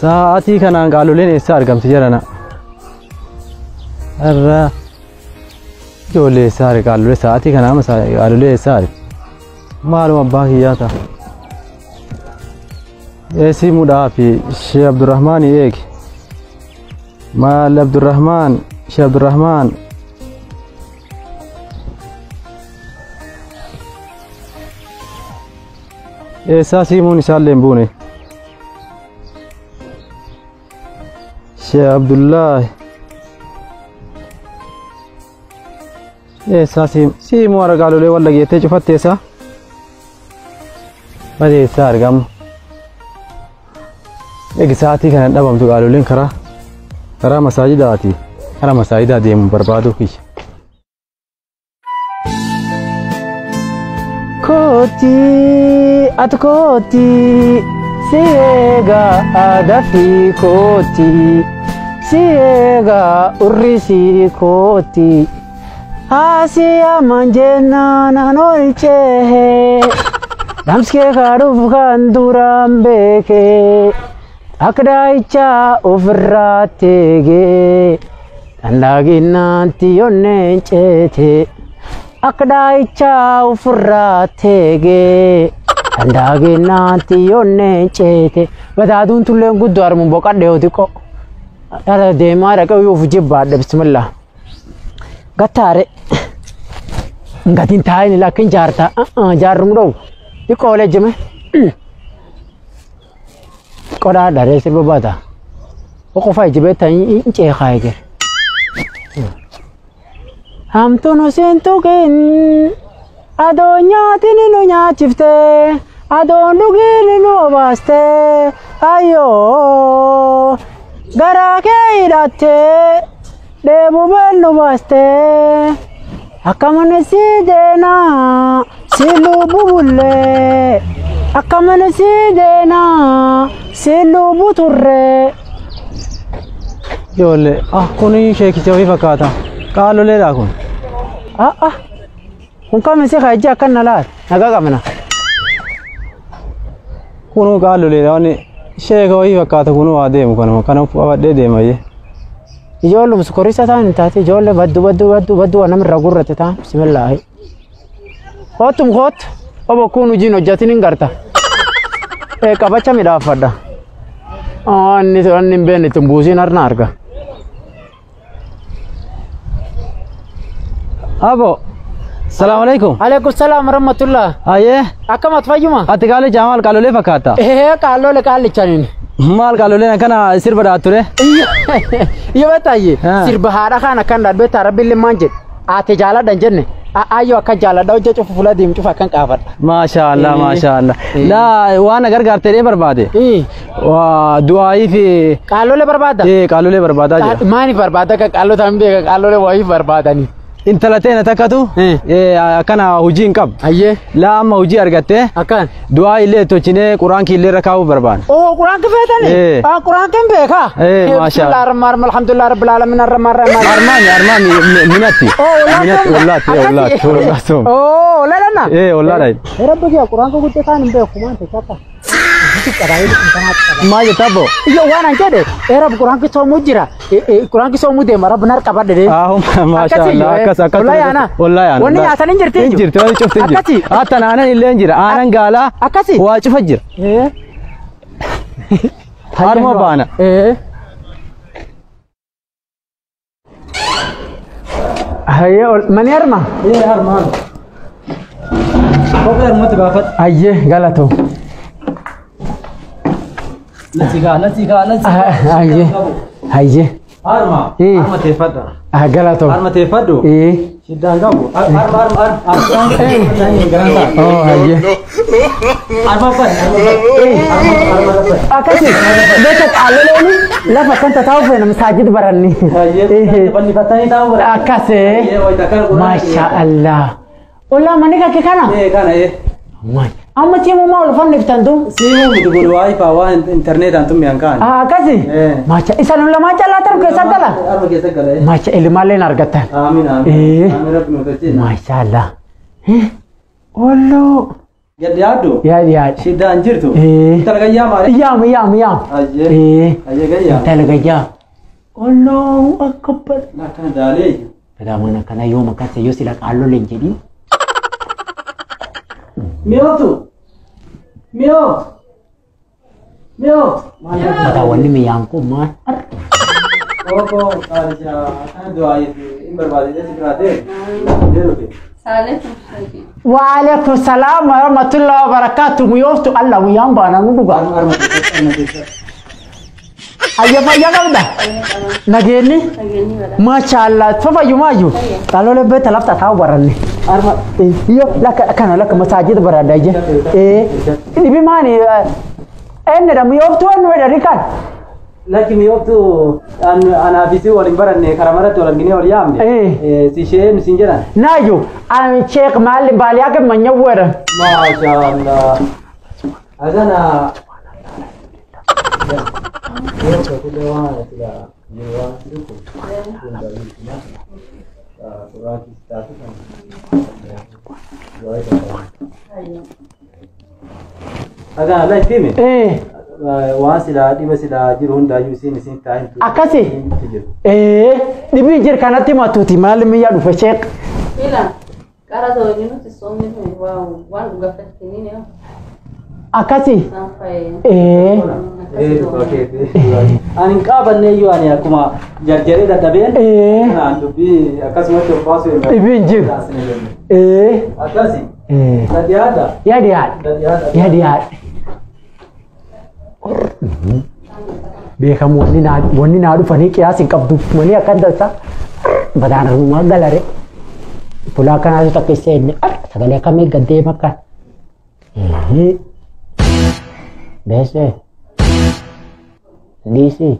Sa'aatii kanaan qaaluleen eessa argamti jedhana? Irra ijoollee eessa arge qaalulee sa'aatii kanaa ama qaalulee eessa arge? Maaluma abbaa kiyyaa ta'a? Eessi mudhaa fi Sheekh Abdurrahmaan eegi. Maal Abdurrahmaan, Sheekh Abdurrahmaan. Eessaa siimuun isaallee hin buune? Sheekh Abdullahi. Eessaa siimuu har'a qaalulee walla geettee cufatte eessaa? Bade eessaa argamu? Eegi sa'aatii kana dhabamtu qaaluleen karaa masaajidaati. Karaa masaajidaa deemu barbaaduu kiyya. Kooti ati kooti si eegaa dafii kooti si eegaa urrisi kooti haasiya manjennaa naan olchee damskee kaadhuuf kan duraan beekee akka daa'ichaa ofirraa teegee dandaaginnaatti yonneen ceetee. Akka daa'ichaa ofirraa teegee dandaaginnaatti yonneen ceete. Bataaduun tulleen guddoo harmuun boqadhee yoo xiqqoo. Dhala deemaa dhaqee yoo of jibbaadha bismillah. Gattaare gatiin taa'in lakkin jaartaa jaarrum dha'u xiqqoo olee jime. Qodaa dharee sirba baata. Qofa ijibee ta'in hin ceekaa eegere. Hamtuun oseen tuqin adoon nyaatiin nu nyaachifte adoon dhugiin nu obaaste ayyoo garaa kee hidhatte deebubeen nu baaste akka mana si deenaa si lubbu bullee akka mana si deenaa si lubbu turree. Ijoollee kuni sheekisee ofii fakkaata. Qaaluleedha kun. Kun kamiin si kaajjii akka nalaat nagaa qabna. Kunu qaaluleedha wanni sheeka wayii fakkaata kunu waa deemu kanuma kana qabadhee deemayyee. Ijoollum sukorisa ta'an hin taate ijoollee baddu waan namirraa gurrate ta'an bismillaahi. Kootum koot obbo kun hojiin hojjatin hin garta. Qabacha midhaafadha. Inni hin beekne ittiin buusiin harna arga. Abo, assalamualaikum. Waalaikumsalam warahmatullah. Aye. Akamat fayyuma. Ati kale Jamal kalole fakkaata. Kalole kalli chanin. Maal kalole kana sirba dhaature? Iyo betayye. Sirba haadha kana kan dhaabeta rabbiin manje. Ate jaaladhan jenne. Ayyo akka jaaladha hojja cufu fuula deemu cufa kan qaafadha. Maashaallah maashaallah. La waan gargaartee barbaade. Waa du'aayi fi kalole barbaada. Kalole barbaada jira. Maani barbaada ka kalota hambe ka kalole waayi barbaadani. Intalateen takkatu akkana hojii hin qabu. Ayyee. La amma hojii argattee akkan du'aa illee tolchinee quraan kiillee irra kaa'uu barbaanna. Quraan kifeetani? Quraan kan beekaa? Maashaallah. Bismillahirrahmanirrahim alhamdulillah rabbil alamin arrahmanirrahim. Armaani minatti. Wallahi. Lalana? Wallahi. Rabbi kiyya quraan ko guddee kaan hin beeku maante takka. Maal tabo? Iyo waan an jedhe Arab Quraan ki soomu jira. Quraan ki soomu deema Arab nar qabadde de. Maashaallah akkas. Wallahi. Wanni nyaatan hin jirti. Jirti wanni cufti jirti. Hatta aanan illee jira. Aanan gaalaa. Akkasi. Waa cufa jira. Harma baana. Hayya mani arma? Harma. Kopi arma gaafat. Ayye galato. Nasiga. Ayye. Ayye. Arma teeffadha. Galato. Arma teeffadhu. Shiddaan qabu. Arma. Ayye. Arma. Akkasi. Beeka qaalolooni lafa kan taa'u feena masaajid baranni. Akkasi. Masha Allah. Ola mani ka kana? Kana amma cimu ma ulfan niftantu. Simu mutu gulu wifi wa internet antum yang kan. Akkasi. Macha isan ulla macha latar ke sagala. Arma ke sagala. Macha ilmaleen argatan. Amin. Amin rabbi mutachin. Masha Allah. Ollo. قد يعدو يا شدة انجرتو إيه. انت لقى ايام عليك يام اجي ايه اجي قيام تلقى الله اكبر لا كان دالي بدا mana kana yo makase yo sila kallo lenjedi ميوتو ميو bada wani mi yanko ma اوكو ارجع انا دعاء بربادي جيسي برادر ديروكي وعليكم السلام ورحمة الله وبركاته ميوفتو الله ويامبا انا ندوغا ayo fayya qabda nageenni masha Allah fafayu mayu talo le beta lafta taw baranni arma yo laka kana laka masajid baradaje ibi mani enne da miyoftu enne da rikan لكن ميوتو انا بيسي ولا برن كرامرت ولا غني ولا يامني سي شيء مسنجرا nayo am sheikh malim bali aka manyawara ما شاء الله اذانا هذا لا يفهمي واسلا دي مسلا جيرون دا يوسين سين تاين akasi dibi jir kanati matuti malim ya du fa sheikh ila kara do ni no ti sonni wa wan ga fatini ne akasi sampai اوكي انا قابل نيو انا كما جرجري دا دبين انا دبي اكاسمه فاسو ibi jir اكاسي ya dia beekamu wanni na rufa ni kiyasin qabdu mani akan dalsa badana ruma galare pula kana ta kese ne sagale kame gadde makka bese lisi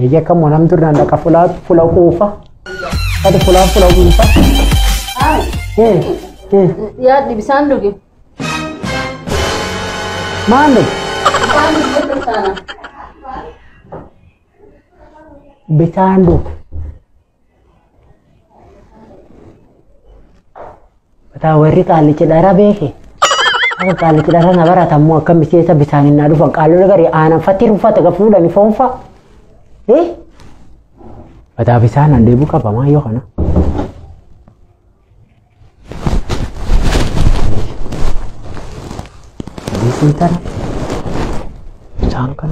eja kamu nam turna da ka pula kufa kada pula kufa ya di bisandu ki mande bisandu sana bisandu bata warri kali cedara beke aka kali cedara na barata mu akan miseta bisanin na dufan kalu gari ana fatir fata ga fuda ni fonfa bata bisanan de buka ba ma yo kana Sinta sangkan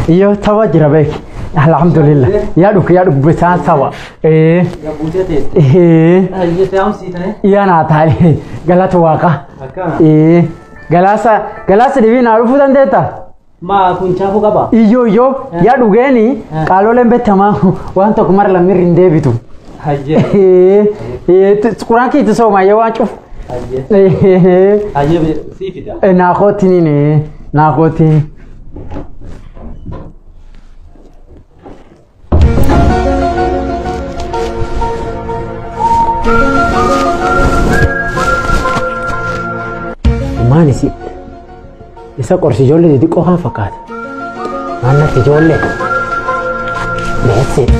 iyo tawa jira bek alhamdulillah ya duk bisan sawa يا بوتيتي هي تام سيتني yana tare galata waka galasa dibi na rufu dan deta ما كنت شافو كبا iyo ya dugeni kalole mbetama wanto kumar la mirin debitu هاي kuraki to so ma yawa chuf هاي سيفي ده na khotini ne na khotini mani si isa qorsi jolle di ko han fakat manna ti jolle that's it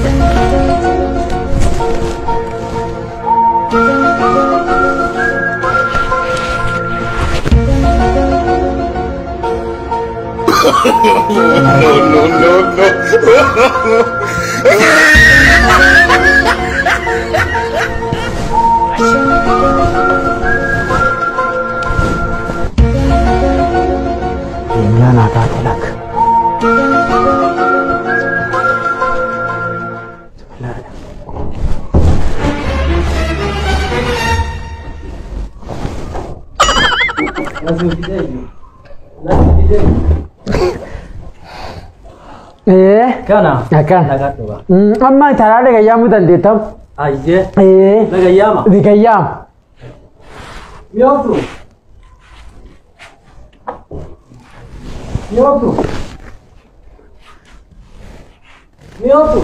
لا انا اعطيت لك لازم بداية لازم بداية إيه Kana. أكان Nagadhuba. أما ترى لك أيام تنديتم Ayye. إيه Nagayama. ذيك أيام Miyootu. Miyootu. Miyootu.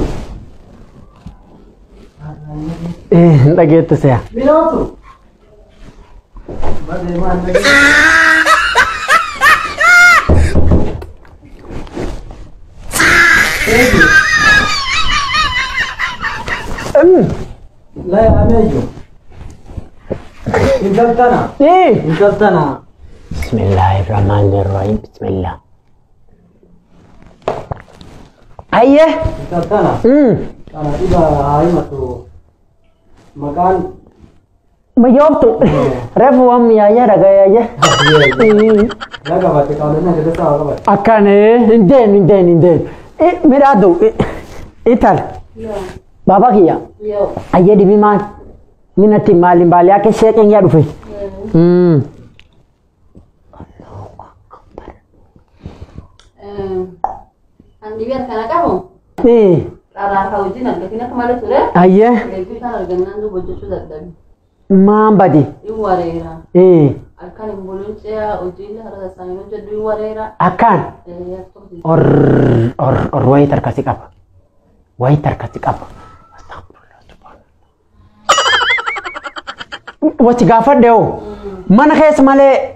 إيه لقيت سيا Miyootu. Badee maal nagee. La ameeyyu. Intaltana. إيه Intaltana. بسم الله الرحمن الرحيم بسم الله أيه Intaltana. Kana dhiba haa himatu. Maqaan. ما جاوبتو رفوا أم يا رجايا Laga baate kaawwanna gada saa qabate. أكان إندين إيه مرادو إيتال Yo. بابا كيا Yo. أيه دي بيمان من التمال بالي أكيد شيء يا رفي Andi biar kana kamu. إيه Rara hawjin argatina kemarin ture. أيه Lebi kan arganan du bojo sudah dari. ما بدي Iwarera. إيه Alkan imbulun saya ujil harga sangat jadi iwarera. أكان Ya tuh. or waiter kasih apa waiter kasih apa wati gafat deo mana khes male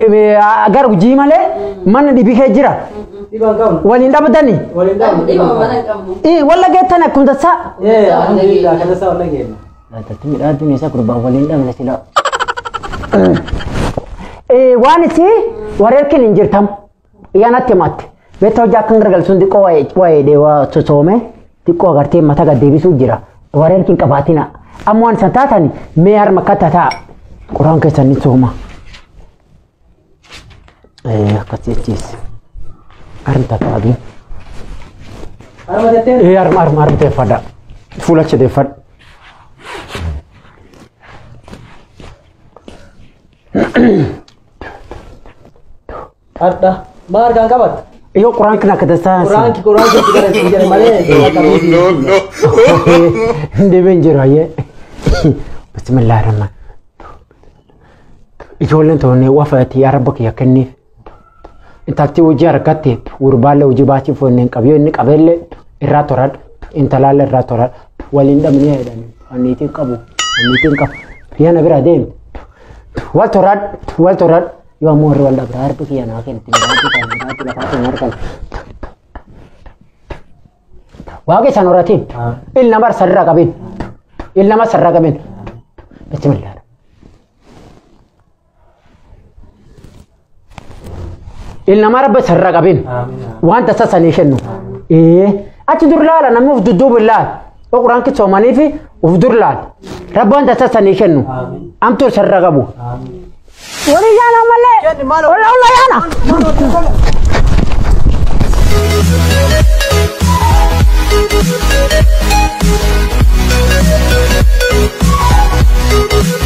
agar uji male mana dibike jira Dhibaan qabnu. walin dabdani Waliin Di dhaabnu. mana kamu? wala getana kunta sa Alhamdulillah kada saa wal dhageenya. la tatmi da duni sa kurba walin dam sila waniti warelkin injirtam yana temat beto jakan gargal sun diko wae dewa sosome diko agarte mata ga debisu jira warelkin qabatina amwan santatani me har makata ta quran ke sanni soma qatis arta tadi Arma jettee. arm te fada fulache de fad Adda. Maal kan qabat. iyo quran kana kada sa Quraan ki gara jere malee. Hindi benjiro ye bismillahirrahman ijoolleen toonee wafaati yaa rabbaka yaa kenniif intalti hojii harkatti gurbaalle hojii baachii foonneen qabiyyoo inni qabeelle irraa toran intalaalle irraa toran waliin dhabnee jedhanii anniitiin qabu yana bira deemte wal toran yoo ammoo warri wal dhabra harbi kiyya naa kennitti miraati lafaatiin harkan waaqi san horatiin ilnama sarara qabin bismillah ilnama rabbi sarara qabin waan tasa sanii kennu achi dur laala namni uf dudduubu laal quraan ki soomanii fi uf dur laal rabbi waan tasa sanii kennu amtuu sarara qabu wali yaana malee wala yaana Thank you.